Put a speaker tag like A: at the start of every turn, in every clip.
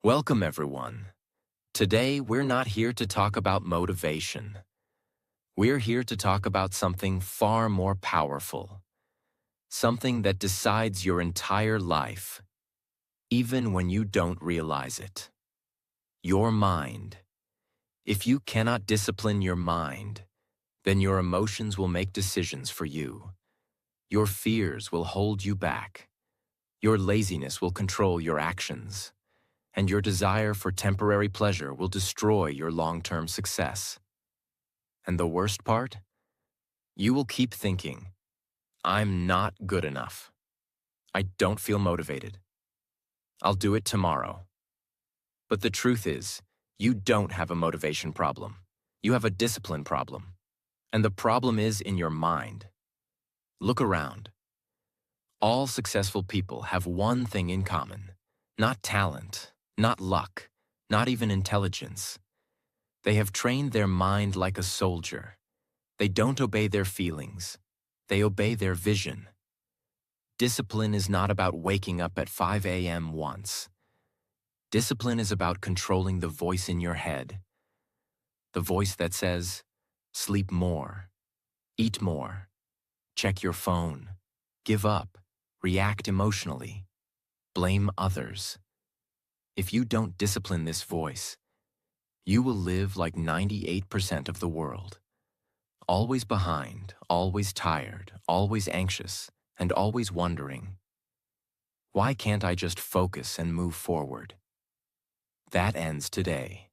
A: Welcome, everyone. Today, we're not here to talk about motivation. We're here to talk about something far more powerful, something that decides your entire life, even when you don't realize it. Your mind. If you cannot discipline your mind, then your emotions will make decisions for you. Your fears will hold you back. Your laziness will control your actions. And your desire for temporary pleasure will destroy your long-term success. And the worst part? You will keep thinking, I'm not good enough. I don't feel motivated. I'll do it tomorrow. But the truth is, you don't have a motivation problem. You have a discipline problem. And the problem is in your mind. Look around. All successful people have one thing in common: not talent, not luck, not even intelligence. They have trained their mind like a soldier. They don't obey their feelings. They obey their vision. Discipline is not about waking up at 5 a.m. once. Discipline is about controlling the voice in your head. The voice that says, sleep more, eat more, check your phone, give up, react emotionally, blame others. If you don't discipline this voice, you will live like 98% of the world. Always behind, always tired, always anxious, and always wondering, why can't I just focus and move forward? That ends today.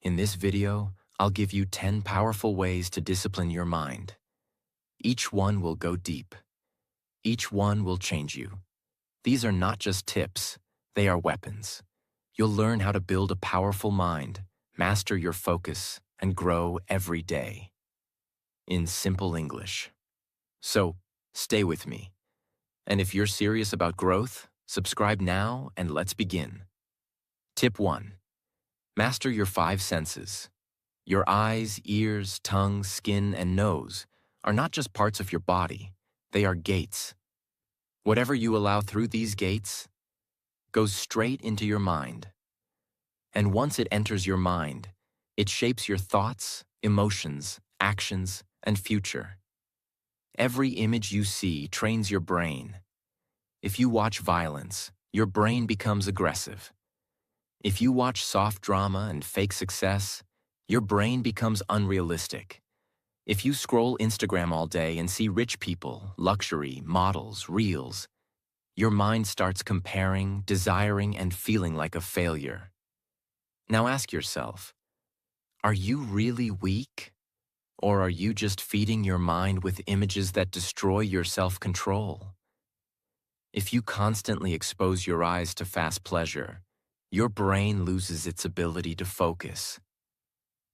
A: In this video, I'll give you 10 powerful ways to discipline your mind. Each one will go deep. Each one will change you. These are not just tips, they are weapons. You'll learn how to build a powerful mind, master your focus, and grow every day. In simple English. So, stay with me. And if you're serious about growth, subscribe now and let's begin. Tip 1. Master your 5 senses. Your eyes, ears, tongue, skin, and nose are not just parts of your body, they are gates. Whatever you allow through these gates goes straight into your mind. And once it enters your mind, it shapes your thoughts, emotions, actions, and future. Every image you see trains your brain. If you watch violence, your brain becomes aggressive. If you watch soft drama and fake success, your brain becomes unrealistic. If you scroll Instagram all day and see rich people, luxury, models, reels, your mind starts comparing, desiring, and feeling like a failure. Now ask yourself, are you really weak? Or are you just feeding your mind with images that destroy your self-control? If you constantly expose your eyes to fast pleasure, your brain loses its ability to focus.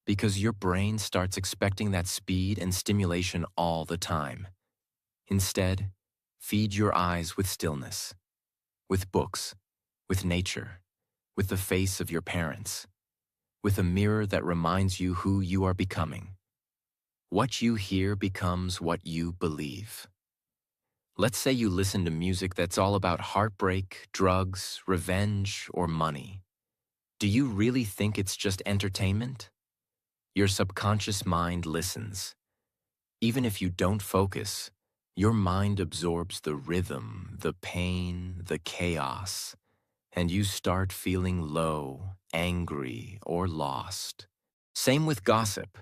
A: Because your brain starts expecting that speed and stimulation all the time. Instead, feed your eyes with stillness, with books, with nature, with the face of your parents, with a mirror that reminds you who you are becoming. What you hear becomes what you believe. Let's say you listen to music that's all about heartbreak, drugs, revenge, or money. Do you really think it's just entertainment? Your subconscious mind listens. Even if you don't focus, your mind absorbs the rhythm, the pain, the chaos, and you start feeling low, angry, or lost. Same with gossip.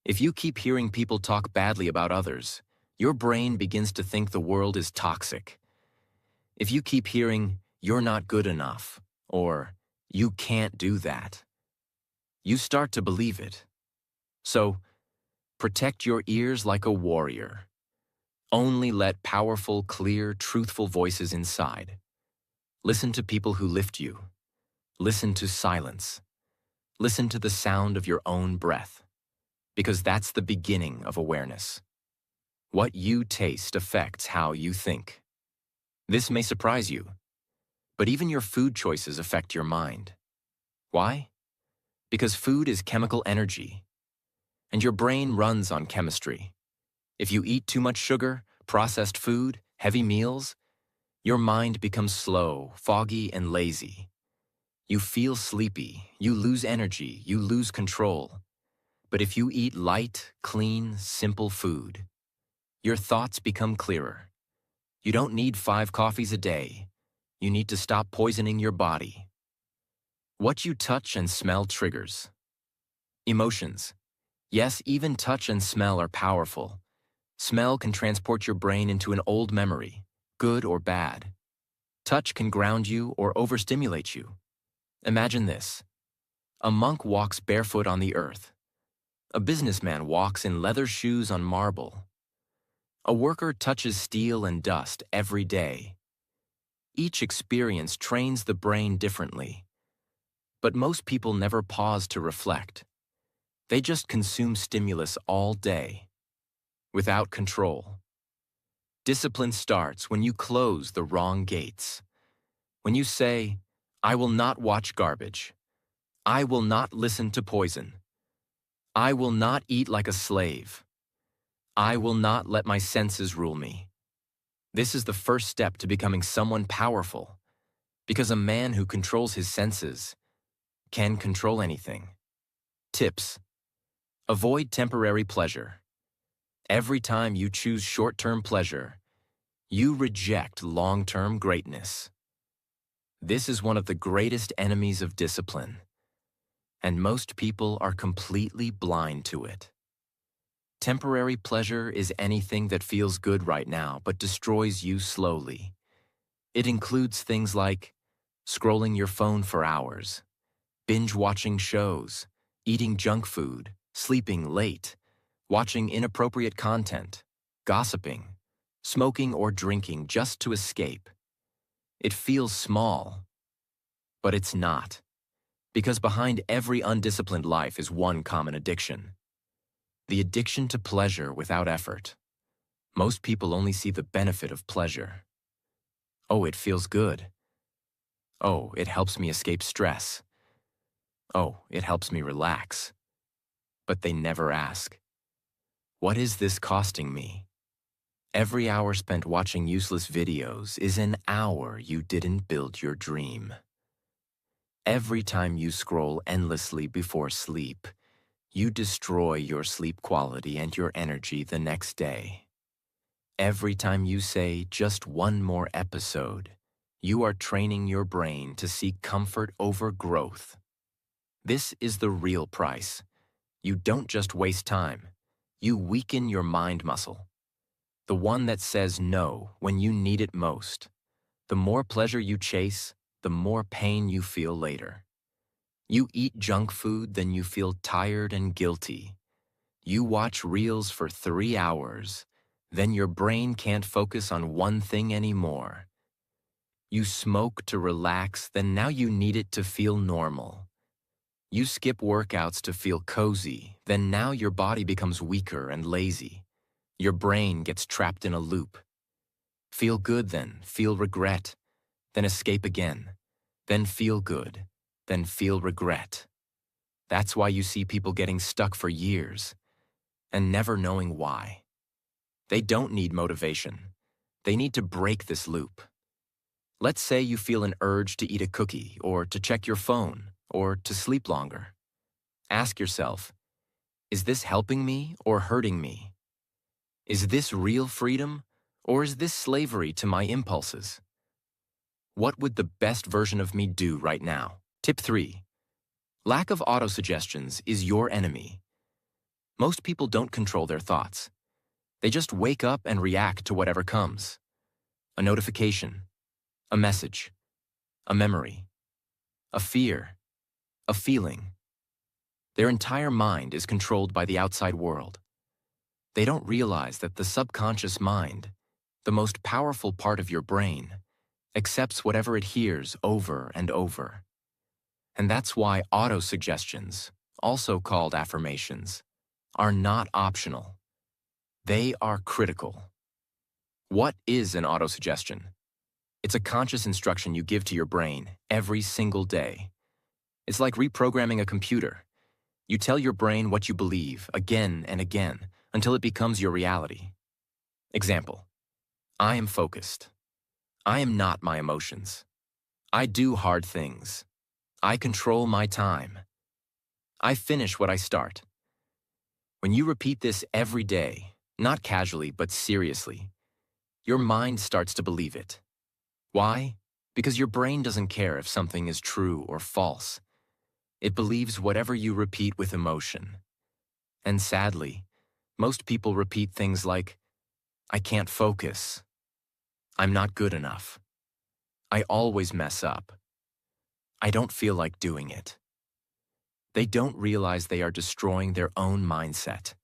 A: If you keep hearing people talk badly about others, your brain begins to think the world is toxic. If you keep hearing, you're not good enough, or you can't do that, you start to believe it. So, protect your ears like a warrior. Only let powerful, clear, truthful voices inside. Listen to people who lift you. Listen to silence. Listen to the sound of your own breath. Because that's the beginning of awareness. What you taste affects how you think. This may surprise you, but even your food choices affect your mind. Why? Because food is chemical energy, and your brain runs on chemistry. If you eat too much sugar, processed food, heavy meals, your mind becomes slow, foggy, and lazy. You feel sleepy, you lose energy, you lose control. But if you eat light, clean, simple food, your thoughts become clearer. You don't need 5 coffees a day. You need to stop poisoning your body. What you touch and smell triggers. Emotions. Yes, even touch and smell are powerful. Smell can transport your brain into an old memory, good or bad. Touch can ground you or overstimulate you. Imagine this. A monk walks barefoot on the earth. A businessman walks in leather shoes on marble. A worker touches steel and dust every day. Each experience trains the brain differently. But most people never pause to reflect. They just consume stimulus all day, without control. Discipline starts when you close the wrong gates. When you say, I will not watch garbage. I will not listen to poison. I will not eat like a slave. I will not let my senses rule me. This is the first step to becoming someone powerful, because a man who controls his senses can control anything. Tips. Avoid temporary pleasure. Every time you choose short-term pleasure, you reject long-term greatness. This is one of the greatest enemies of discipline, and most people are completely blind to it. Temporary pleasure is anything that feels good right now but destroys you slowly. It includes things like scrolling your phone for hours, binge-watching shows, eating junk food, sleeping late, watching inappropriate content, gossiping, smoking or drinking just to escape. It feels small, but it's not, because behind every undisciplined life is one common addiction. The addiction to pleasure without effort. Most people only see the benefit of pleasure. Oh, it feels good. Oh, it helps me escape stress. Oh, it helps me relax. But they never ask, what is this costing me? Every hour spent watching useless videos is an hour you didn't build your dream. Every time you scroll endlessly before sleep, you destroy your sleep quality and your energy the next day. Every time you say just one more episode, you are training your brain to seek comfort over growth. This is the real price. You don't just waste time. You weaken your mind muscle. The one that says no when you need it most. The more pleasure you chase, the more pain you feel later. You eat junk food, then you feel tired and guilty. You watch reels for 3 hours, then your brain can't focus on one thing anymore. You smoke to relax, then now you need it to feel normal. You skip workouts to feel cozy, then now your body becomes weaker and lazy. Your brain gets trapped in a loop. Feel good, then feel regret, then escape again, then feel good, then feel regret. That's why you see people getting stuck for years and never knowing why. They don't need motivation. They need to break this loop. Let's say you feel an urge to eat a cookie or to check your phone or to sleep longer. Ask yourself, is this helping me or hurting me? Is this real freedom or is this slavery to my impulses? What would the best version of me do right now? Tip 3. Lack of autosuggestions is your enemy. Most people don't control their thoughts. They just wake up and react to whatever comes. A notification, a message, a memory, a fear, a feeling. Their entire mind is controlled by the outside world. They don't realize that the subconscious mind, the most powerful part of your brain, accepts whatever it hears over and over. And that's why autosuggestions, also called affirmations, are not optional. They are critical. What is an autosuggestion? It's a conscious instruction you give to your brain every single day. It's like reprogramming a computer. You tell your brain what you believe again and again until it becomes your reality. Example: I am focused. I am not my emotions. I do hard things. I control my time. I finish what I start. When you repeat this every day, not casually but seriously, your mind starts to believe it. Why? Because your brain doesn't care if something is true or false. It believes whatever you repeat with emotion. And sadly, most people repeat things like, I can't focus. I'm not good enough. I always mess up. I don't feel like doing it. They don't realize they are destroying their own mindset,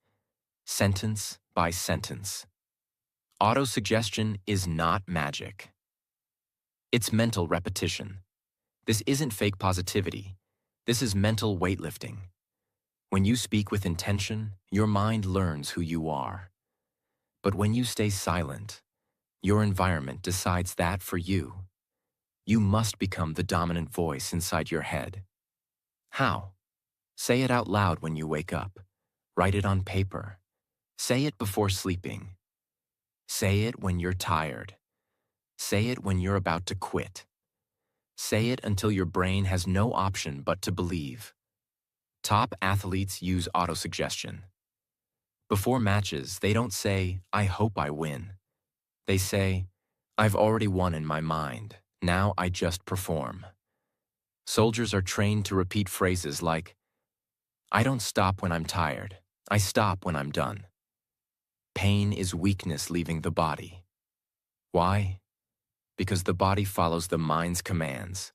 A: sentence by sentence. Autosuggestion is not magic. It's mental repetition. This isn't fake positivity. This is mental weightlifting. When you speak with intention, your mind learns who you are. But when you stay silent, your environment decides that for you. You must become the dominant voice inside your head. How? Say it out loud when you wake up. Write it on paper. Say it before sleeping. Say it when you're tired. Say it when you're about to quit. Say it until your brain has no option but to believe. Top athletes use autosuggestion. Before matches, they don't say, I hope I win. They say, I've already won in my mind. Now I just perform. Soldiers are trained to repeat phrases like, I don't stop when I'm tired. I stop when I'm done. Pain is weakness leaving the body. Why? Because the body follows the mind's commands,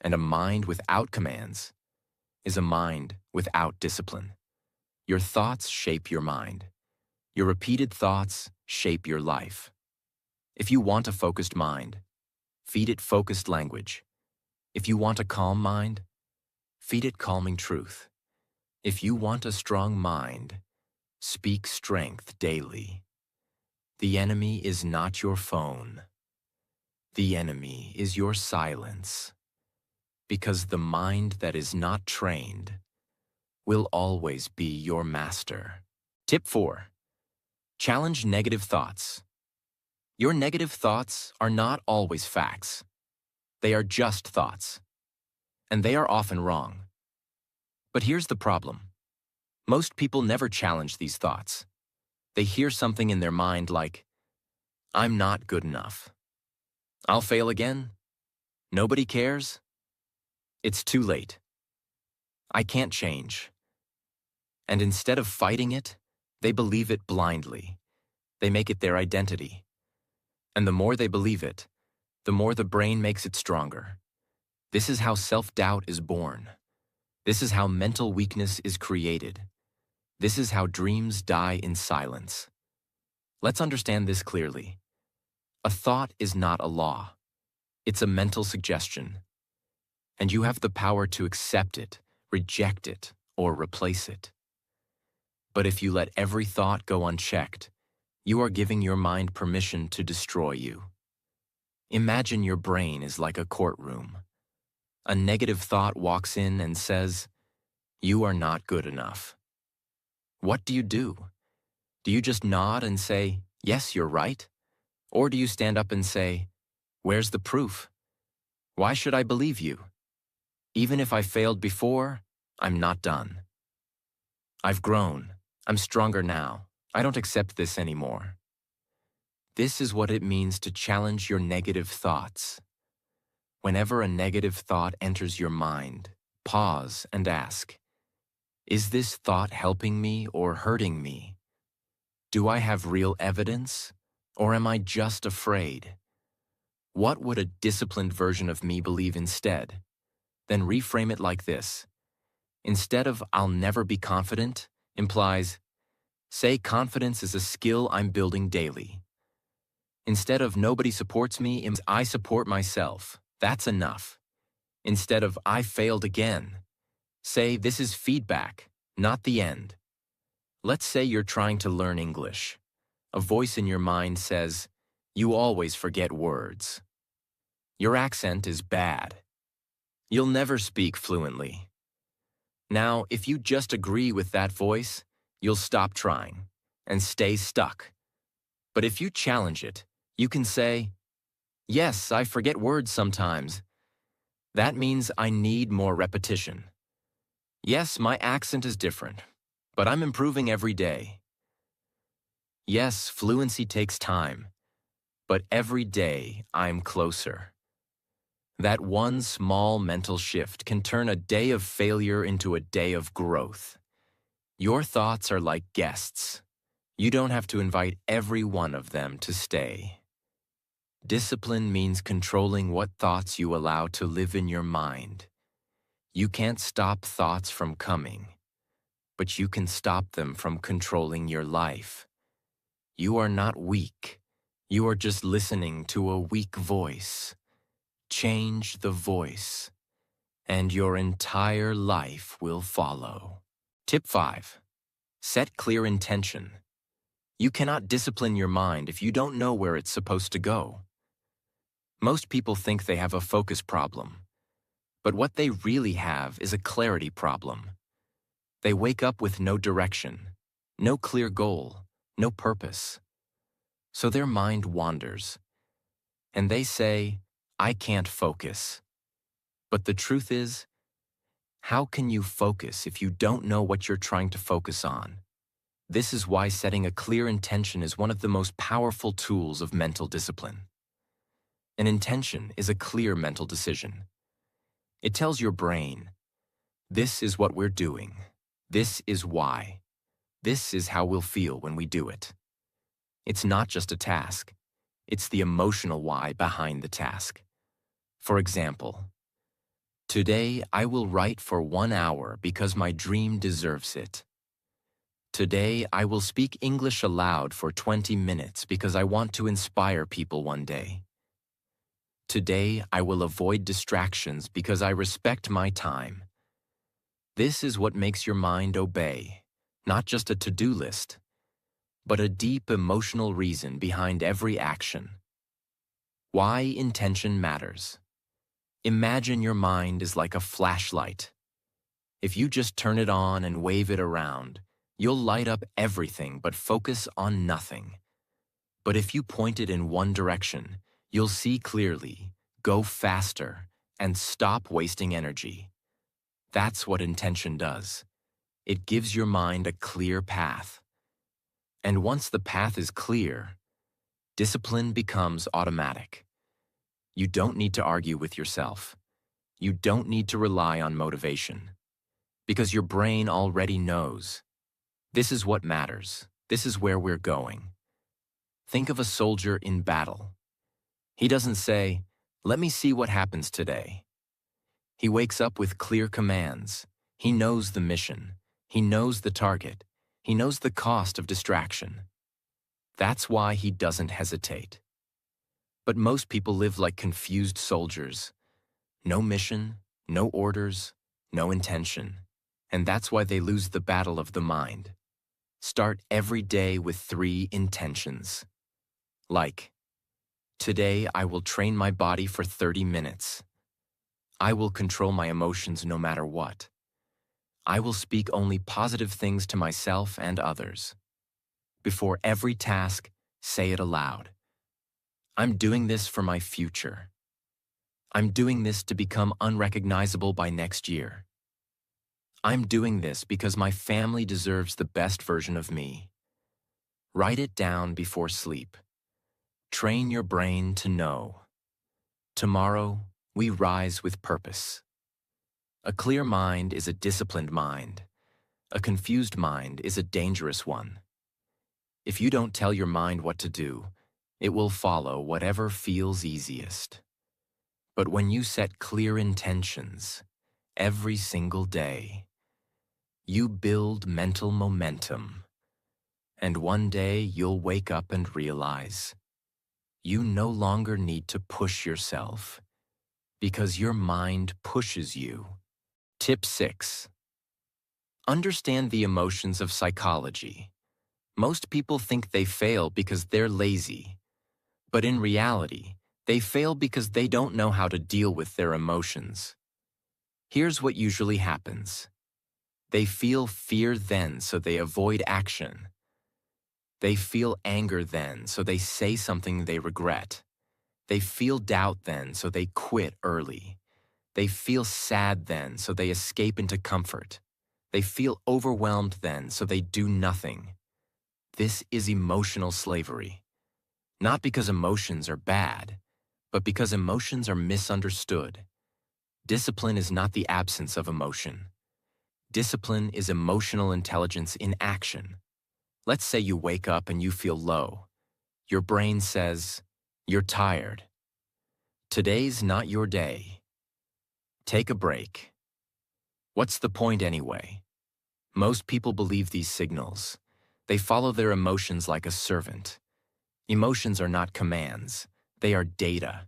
A: and a mind without commands is a mind without discipline. Your thoughts shape your mind. Your repeated thoughts shape your life. If you want a focused mind, feed it focused language. If you want a calm mind, feed it calming truth. If you want a strong mind, speak strength daily. The enemy is not your phone. The enemy is your silence. Because the mind that is not trained will always be your master. Tip 4. Challenge negative thoughts. Your negative thoughts are not always facts. They are just thoughts. And they are often wrong. But here's the problem. Most people never challenge these thoughts. They hear something in their mind like, I'm not good enough. I'll fail again. Nobody cares. It's too late. I can't change. And instead of fighting it, they believe it blindly. They make it their identity. And the more they believe it, the more the brain makes it stronger. This is how self-doubt is born. This is how mental weakness is created. This is how dreams die in silence. Let's understand this clearly. A thought is not a law. It's a mental suggestion. And you have the power to accept it, reject it, or replace it. But if you let every thought go unchecked, you are giving your mind permission to destroy you. Imagine your brain is like a courtroom. A negative thought walks in and says, you are not good enough. What do? Do you just nod and say, yes, you're right? Or do you stand up and say, where's the proof? Why should I believe you? Even if I failed before, I'm not done. I've grown. I'm stronger now. I don't accept this anymore. This is what it means to challenge your negative thoughts. Whenever a negative thought enters your mind, pause and ask, is this thought helping me or hurting me? Do I have real evidence, or am I just afraid? What would a disciplined version of me believe instead? Then reframe it like this. Instead of I'll never be confident, implies, say confidence is a skill I'm building daily. Instead of nobody supports me, I support myself. That's enough. Instead of I failed again, say this is feedback, not the end. Let's say you're trying to learn English. A voice in your mind says, you always forget words. Your accent is bad. You'll never speak fluently. Now, if you just agree with that voice, you'll stop trying and stay stuck. But if you challenge it, you can say, yes, I forget words sometimes. That means I need more repetition. Yes, my accent is different, but I'm improving every day. Yes, fluency takes time, but every day I'm closer. That one small mental shift can turn a day of failure into a day of growth. Your thoughts are like guests. You don't have to invite every one of them to stay. Discipline means controlling what thoughts you allow to live in your mind. You can't stop thoughts from coming, but you can stop them from controlling your life. You are not weak. You are just listening to a weak voice. Change the voice, and your entire life will follow. Tip 5. Set clear intention. You cannot discipline your mind if you don't know where it's supposed to go. Most people think they have a focus problem, but what they really have is a clarity problem. They wake up with no direction, no clear goal, no purpose. So their mind wanders, and they say, "I can't focus." But the truth is, how can you focus if you don't know what you're trying to focus on? This is why setting a clear intention is one of the most powerful tools of mental discipline. An intention is a clear mental decision. It tells your brain, this is what we're doing. This is why. This is how we'll feel when we do it. It's not just a task. It's the emotional why behind the task. For example, today I will write for 1 hour because my dream deserves it. Today I will speak English aloud for 20 minutes because I want to inspire people one day. Today I will avoid distractions because I respect my time. This is what makes your mind obey, not just a to-do list, but a deep emotional reason behind every action. Why intention matters. Imagine your mind is like a flashlight. If you just turn it on and wave it around, you'll light up everything but focus on nothing. But if you point it in one direction, you'll see clearly, go faster, and stop wasting energy. That's what intention does. It gives your mind a clear path. And once the path is clear, discipline becomes automatic. You don't need to argue with yourself. You don't need to rely on motivation. Because your brain already knows. This is what matters. This is where we're going. Think of a soldier in battle. He doesn't say, "Let me see what happens today." He wakes up with clear commands. He knows the mission. He knows the target. He knows the cost of distraction. That's why he doesn't hesitate. But most people live like confused soldiers. No mission, no orders, no intention. And that's why they lose the battle of the mind. Start every day with 3 intentions. Like, today I will train my body for 30 minutes. I will control my emotions no matter what. I will speak only positive things to myself and others. Before every task, say it aloud. I'm doing this for my future. I'm doing this to become unrecognizable by next year. I'm doing this because my family deserves the best version of me. Write it down before sleep. Train your brain to know. Tomorrow, we rise with purpose. A clear mind is a disciplined mind. A confused mind is a dangerous one. If you don't tell your mind what to do, it will follow whatever feels easiest. But when you set clear intentions, every single day, you build mental momentum. And one day you'll wake up and realize you no longer need to push yourself because your mind pushes you. Tip 6. Understand the emotions of psychology. Most people think they fail because they're lazy. But in reality, they fail because they don't know how to deal with their emotions. Here's what usually happens. They feel fear then, so they avoid action. They feel anger then, so they say something they regret. They feel doubt then, so they quit early. They feel sad then, so they escape into comfort. They feel overwhelmed then, so they do nothing. This is emotional slavery. Not because emotions are bad, but because emotions are misunderstood. Discipline is not the absence of emotion. Discipline is emotional intelligence in action. Let's say you wake up and you feel low. Your brain says, "You're tired. Today's not your day. Take a break." What's the point anyway? Most people believe these signals. They follow their emotions like a servant. Emotions are not commands. They are data.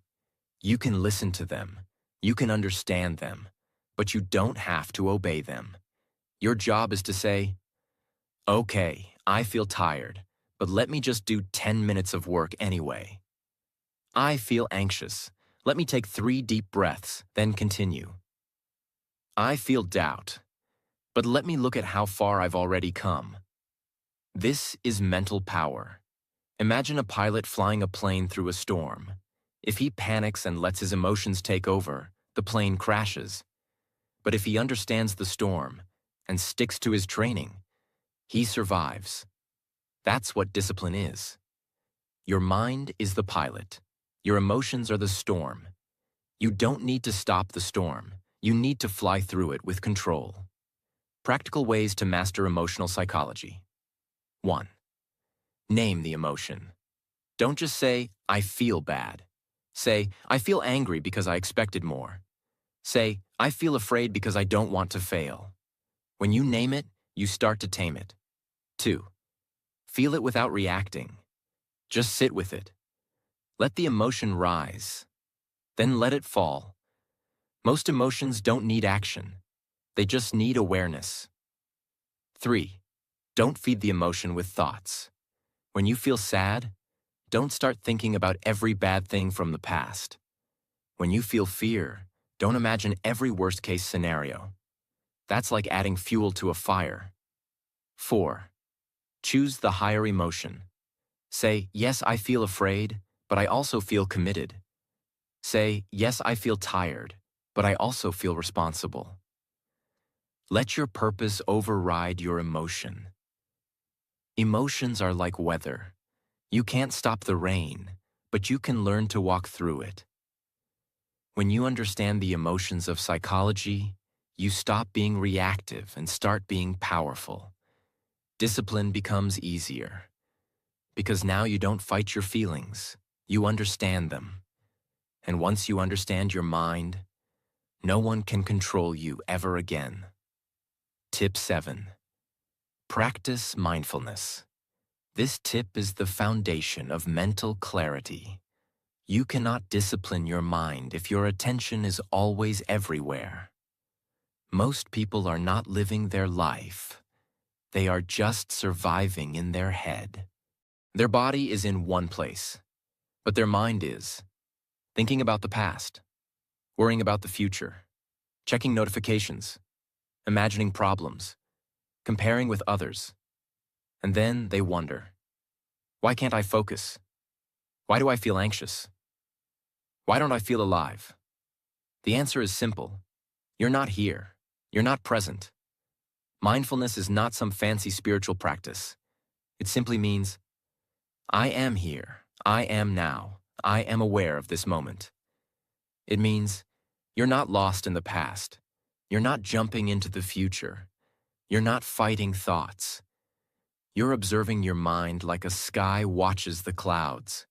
A: You can listen to them. You can understand them. But you don't have to obey them. Your job is to say, "Okay, I feel tired, but let me just do 10 minutes of work anyway. I feel anxious. Let me take 3 deep breaths, then continue. I feel doubt, but let me look at how far I've already come." This is mental power. Imagine a pilot flying a plane through a storm. If he panics and lets his emotions take over, the plane crashes. But if he understands the storm and sticks to his training, he survives. That's what discipline is. Your mind is the pilot. Your emotions are the storm. You don't need to stop the storm. You need to fly through it with control. Practical ways to master emotional psychology. 1. Name the emotion. Don't just say, "I feel bad." Say, "I feel angry because I expected more." Say, "I feel afraid because I don't want to fail." When you name it, you start to tame it. 2. Feel it without reacting. Just sit with it. Let the emotion rise. Then let it fall. Most emotions don't need action. They just need awareness. 3. Don't feed the emotion with thoughts. When you feel sad, don't start thinking about every bad thing from the past. When you feel fear, don't imagine every worst-case scenario. That's like adding fuel to a fire. 4. Choose the higher emotion. Say, "Yes, I feel afraid, but I also feel committed." Say, "Yes, I feel tired, but I also feel responsible." Let your purpose override your emotion. Emotions are like weather. You can't stop the rain, but you can learn to walk through it. When you understand the emotions of psychology, you stop being reactive and start being powerful. Discipline becomes easier. Because now you don't fight your feelings, you understand them. And once you understand your mind, no one can control you ever again. Tip 7. Practice mindfulness. This tip is the foundation of mental clarity. You cannot discipline your mind if your attention is always everywhere. Most people are not living their life. They are just surviving in their head. Their body is in one place, but their mind is thinking about the past, worrying about the future, checking notifications, imagining problems, comparing with others. And then they wonder, why can't I focus? Why do I feel anxious? Why don't I feel alive? The answer is simple. You're not here. You're not present. Mindfulness is not some fancy spiritual practice. It simply means, I am here. I am now. I am aware of this moment. It means you're not lost in the past. You're not jumping into the future. You're not fighting thoughts. You're observing your mind like a sky watches the clouds.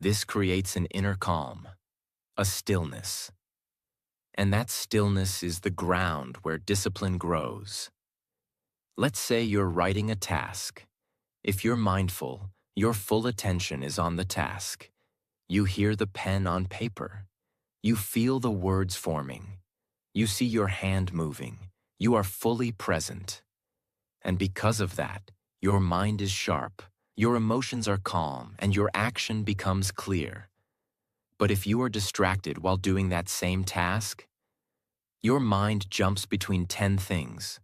A: This creates an inner calm, a stillness. And that stillness is the ground where discipline grows. Let's say you're writing a task. If you're mindful, your full attention is on the task. You hear the pen on paper. You feel the words forming. You see your hand moving. You are fully present. And because of that, your mind is sharp, your emotions are calm, and your action becomes clear. But if you are distracted while doing that same task, your mind jumps between 10 things.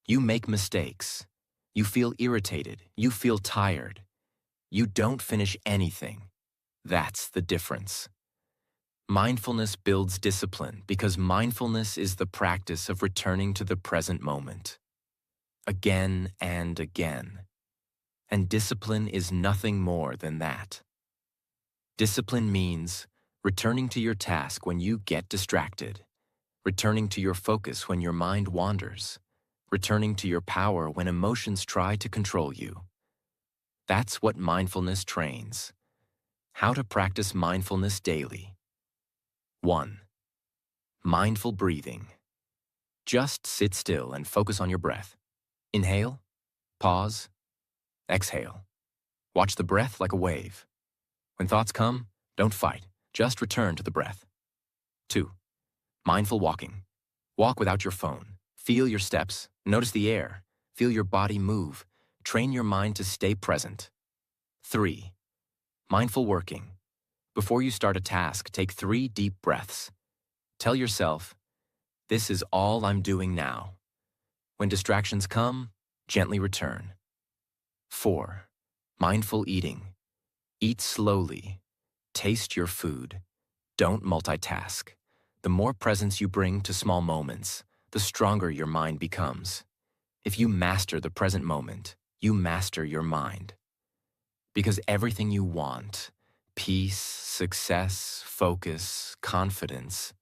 A: You make mistakes. You feel irritated. You feel tired. You don't finish anything. That's the difference. Mindfulness builds discipline because mindfulness is the practice of returning to the present moment, again and again. And discipline is nothing more than that. Discipline means returning to your task when you get distracted, returning to your focus when your mind wanders, returning to your power when emotions try to control you. That's what mindfulness trains. How to practice mindfulness daily. 1. Mindful breathing. Just sit still and focus on your breath. Inhale, pause, exhale. Watch the breath like a wave. When thoughts come, don't fight. Just return to the breath. 2. Mindful walking. Walk without your phone. Feel your steps. Notice the air. Feel your body move. Train your mind to stay present. 3. Mindful working. Before you start a task, take 3 deep breaths. Tell yourself, this is all I'm doing now. When distractions come, gently return. 4. Mindful eating. Eat slowly. Taste your food. Don't multitask. The more presence you bring to small moments, the stronger your mind becomes. If you master the present moment, you master your mind. Because everything you want, peace, success, focus, confidence,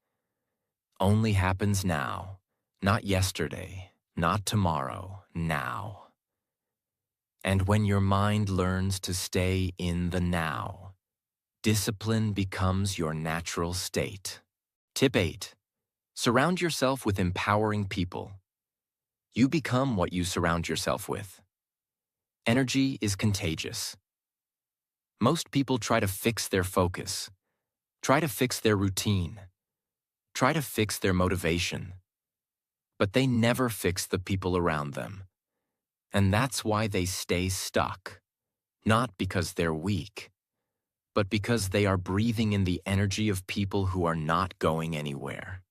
A: only happens now, not yesterday, not tomorrow, now. And when your mind learns to stay in the now, discipline becomes your natural state. Tip 8. Surround yourself with empowering people. You become what you surround yourself with. Energy is contagious. Most people try to fix their focus, try to fix their routine, try to fix their motivation, but they never fix the people around them. And that's why they stay stuck, not because they're weak, but because they are breathing in the energy of people who are not going anywhere.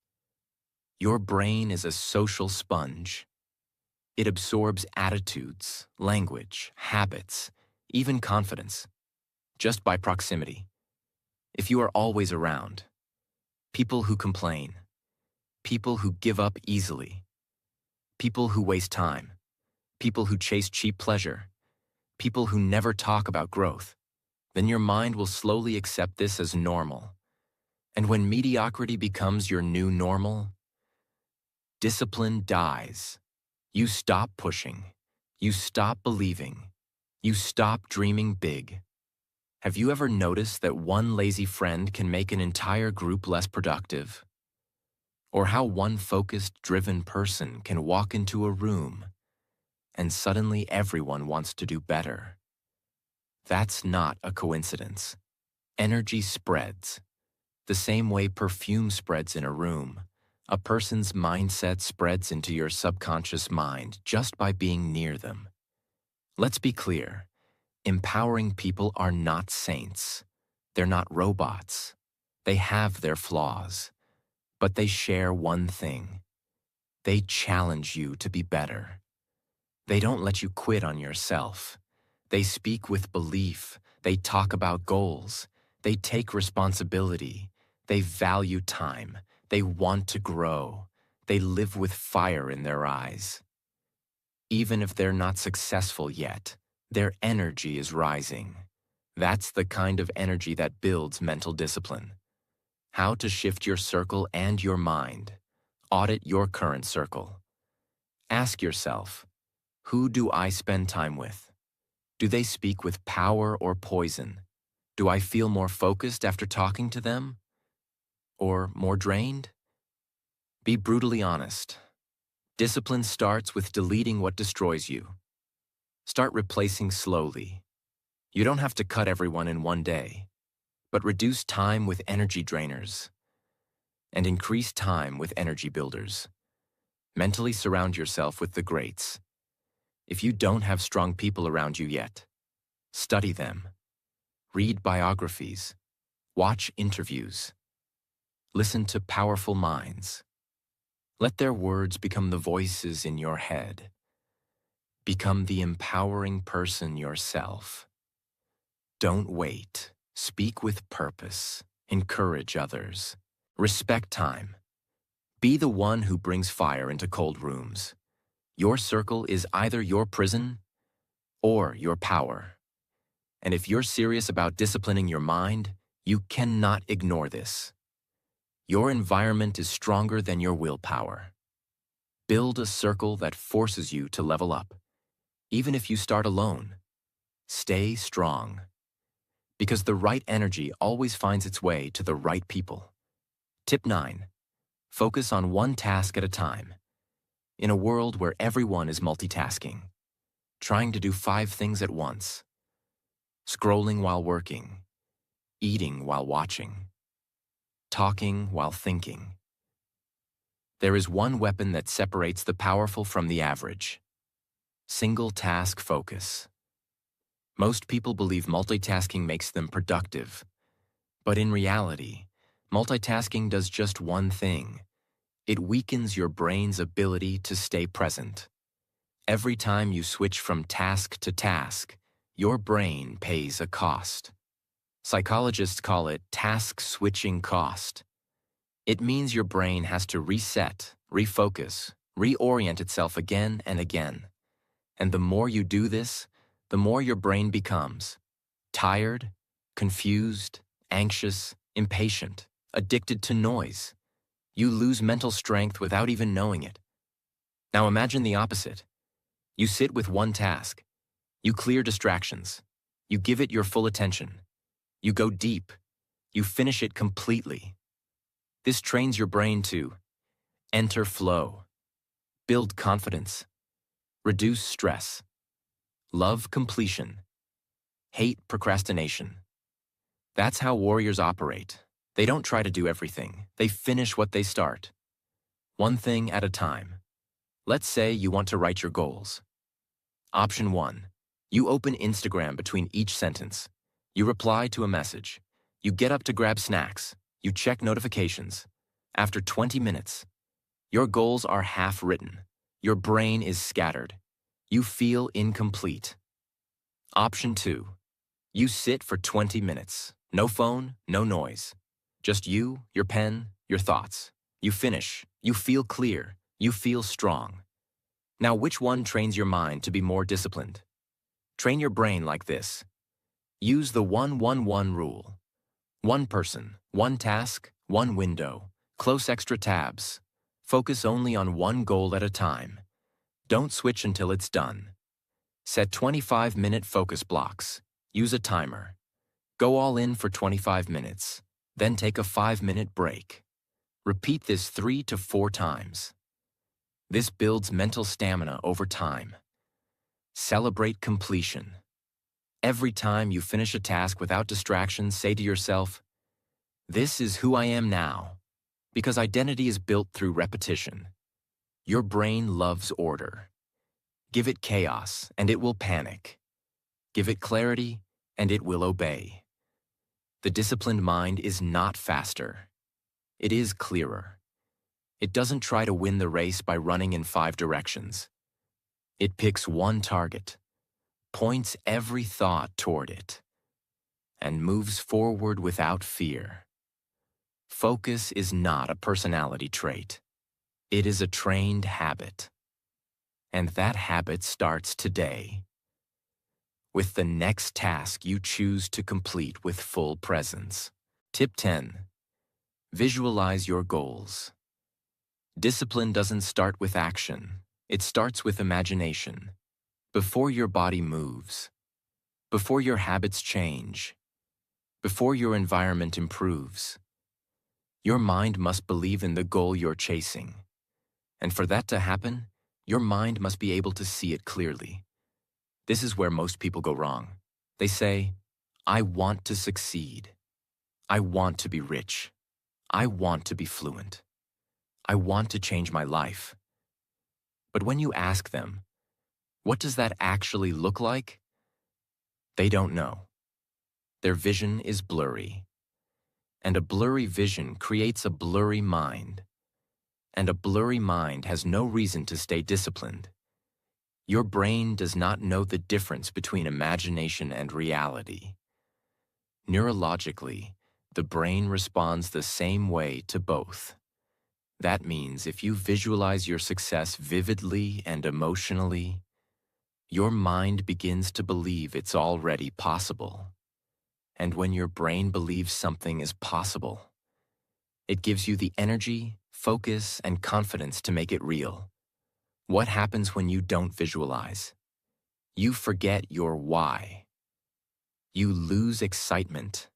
A: Your brain is a social sponge. It absorbs attitudes, language, habits, even confidence, just by proximity. If you are always around, people who complain, people who give up easily, people who waste time, people who chase cheap pleasure, people who never talk about growth, then your mind will slowly accept this as normal. And when mediocrity becomes your new normal, discipline dies. You stop pushing. You stop believing. You stop dreaming big. Have you ever noticed that one lazy friend can make an entire group less productive? Or how one focused, driven person can walk into a room and suddenly everyone wants to do better? That's not a coincidence. Energy spreads. The same way perfume spreads in a room, a person's mindset spreads into your subconscious mind just by being near them. Let's be clear. Empowering people are not saints. They're not robots. They have their flaws, but they share one thing. They challenge you to be better. They don't let you quit on yourself. They speak with belief. They talk about goals. They take responsibility. They value time. They want to grow. They live with fire in their eyes. Even if they're not successful yet, their energy is rising. That's the kind of energy that builds mental discipline. How to shift your circle and your mind. Audit your current circle. Ask yourself, who do I spend time with? Do they speak with power or poison? Do I feel more focused after talking to them? Or more drained? Be brutally honest. Discipline starts with deleting what destroys you. Start replacing slowly. You don't have to cut everyone in one day, but reduce time with energy drainers and increase time with energy builders. Mentally surround yourself with the greats. If you don't have strong people around you yet, study them. Read biographies. Watch interviews. Listen to powerful minds. Let their words become the voices in your head. Become the empowering person yourself. Don't wait. Speak with purpose. Encourage others. Respect time. Be the one who brings fire into cold rooms. Your circle is either your prison or your power. And if you're serious about disciplining your mind, you cannot ignore this. Your environment is stronger than your willpower. Build a circle that forces you to level up. Even if you start alone, stay strong. Because the right energy always finds its way to the right people. Tip 9. Focus on one task at a time. In a world where everyone is multitasking, trying to do 5 things at once, scrolling while working, eating while watching, talking while thinking, there is one weapon that separates the powerful from the average. Single task focus. Most people believe multitasking makes them productive. But in reality, multitasking does just one thing. It weakens your brain's ability to stay present. Every time you switch from task to task, your brain pays a cost. Psychologists call it task switching cost. It means your brain has to reset, refocus, reorient itself again and again. And the more you do this, the more your brain becomes tired, confused, anxious, impatient, addicted to noise. You lose mental strength without even knowing it. Now imagine the opposite. You sit with one task. You clear distractions. You give it your full attention. You go deep. You finish it completely. This trains your brain to enter flow, build confidence, reduce stress, love completion, hate procrastination. That's how warriors operate. They don't try to do everything. They finish what they start. One thing at a time. Let's say you want to write your goals. Option 1. You open Instagram between each sentence. You reply to a message. You get up to grab snacks. You check notifications. After 20 minutes, your goals are half written. Your brain is scattered. You feel incomplete. Option 2. You sit for 20 minutes. No phone, no noise. Just you, your pen, your thoughts. You finish. You feel clear. You feel strong. Now, which one trains your mind to be more disciplined? Train your brain like this. Use the 1-1-1 rule. One person, one task, one window. Close extra tabs. Focus only on one goal at a time. Don't switch until it's done. Set 25-minute focus blocks. Use a timer. Go all in for 25 minutes. Then take a 5-minute break. Repeat this 3 to 4 times. This builds mental stamina over time. Celebrate completion. Every time you finish a task without distractions, say to yourself, "This is who I am now," because identity is built through repetition. Your brain loves order. Give it chaos, and it will panic. Give it clarity, and it will obey. The disciplined mind is not faster. It is clearer. It doesn't try to win the race by running in 5 directions. It picks one target, points every thought toward it, and moves forward without fear. Focus is not a personality trait. It is a trained habit. And that habit starts today, with the next task you choose to complete with full presence. Tip 10. Visualize your goals. Discipline doesn't start with action. It starts with imagination. Before your body moves, before your habits change, before your environment improves, your mind must believe in the goal you're chasing. And for that to happen, your mind must be able to see it clearly. This is where most people go wrong. They say, "I want to succeed. I want to be rich. I want to be fluent. I want to change my life." But when you ask them, what does that actually look like? They don't know. Their vision is blurry. And a blurry vision creates a blurry mind. And a blurry mind has no reason to stay disciplined. Your brain does not know the difference between imagination and reality. Neurologically, The brain responds the same way to both. That means if you visualize your success vividly and emotionally, your mind begins to believe it's already possible. And when your brain believes something is possible, it gives you the energy, focus, and confidence to make it real. What happens when you don't visualize? You forget your why. You lose excitement.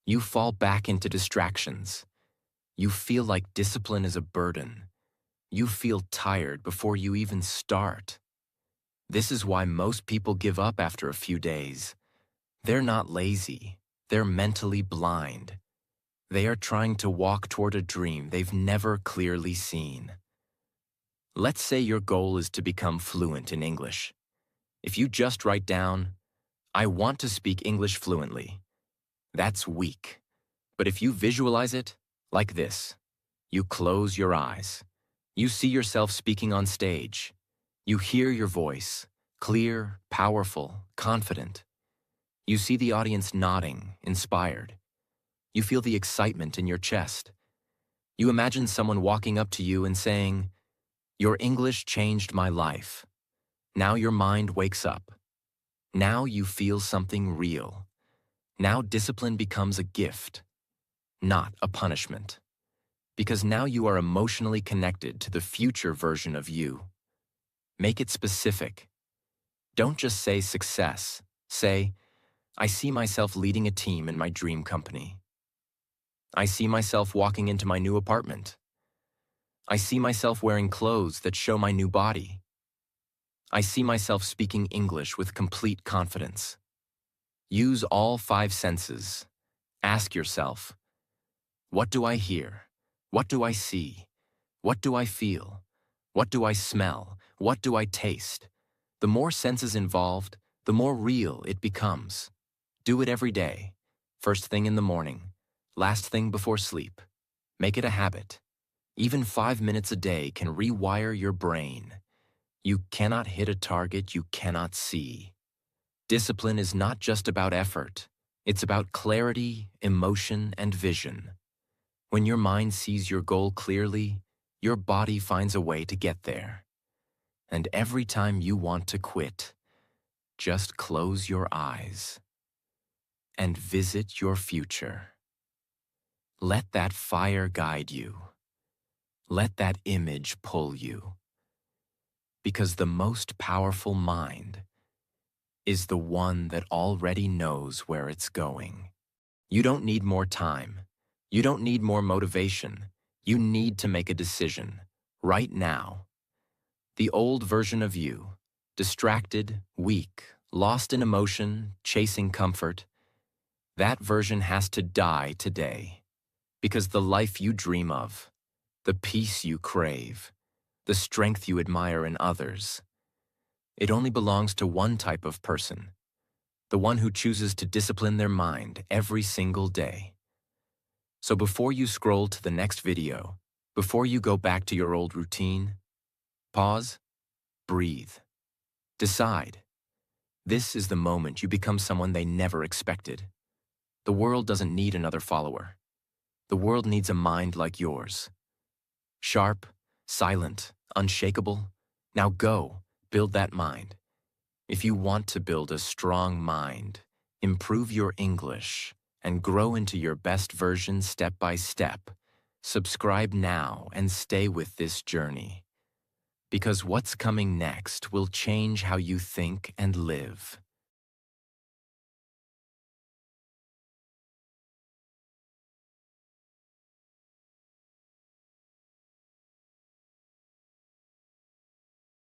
A: You fall back into distractions. You feel like discipline is a burden. You feel tired before you even start. This is why most people give up after a few days. They're not lazy. They're mentally blind. They are trying to walk toward a dream they've never clearly seen. Let's say your goal is to become fluent in English. If you just write down, "I want to speak English fluently," that's weak. But if you visualize it, like this, you close your eyes. You see yourself speaking on stage. You hear your voice, clear, powerful, confident. You see the audience nodding, inspired. You feel the excitement in your chest. You imagine someone walking up to you and saying, "Your English changed my life." Now your mind wakes up. Now you feel something real. Now discipline becomes a gift, not a punishment. Because now you are emotionally connected to the future version of you. Make it specific. Don't just say success. Say, "I see myself leading a team in my dream company. I see myself walking into my new apartment. I see myself wearing clothes that show my new body. I see myself speaking English with complete confidence." Use all 5 senses. Ask yourself, what do I hear? What do I see? What do I feel? What do I smell? What do I taste? The more senses involved, the more real it becomes. Do it every day. First thing in the morning. Last thing before sleep. Make it a habit. Even 5 minutes a day can rewire your brain. You cannot hit a target you cannot see. Discipline is not just about effort. It's about clarity, emotion, and vision. When your mind sees your goal clearly, your body finds a way to get there. And every time you want to quit, just close your eyes and visit your future. Let that fire guide you. Let that image pull you. Because the most powerful mind is the one that already knows where it's going. You don't need more time. You don't need more motivation. You need to make a decision, right now. The old version of you, distracted, weak, lost in emotion, chasing comfort, that version has to die today. Because the life you dream of, the peace you crave, the strength you admire in others, it only belongs to one type of person, the one who chooses to discipline their mind every single day. So before you scroll to the next video, before you go back to your old routine, pause, breathe, decide. This is the moment you become someone they never expected. The world doesn't need another follower. The world needs a mind like yours. Sharp, silent, unshakable. Now go, build that mind. If you want to build a strong mind, improve your English, and grow into your best version step by step, subscribe now and stay with this journey. Because what's coming next will change how you think and live.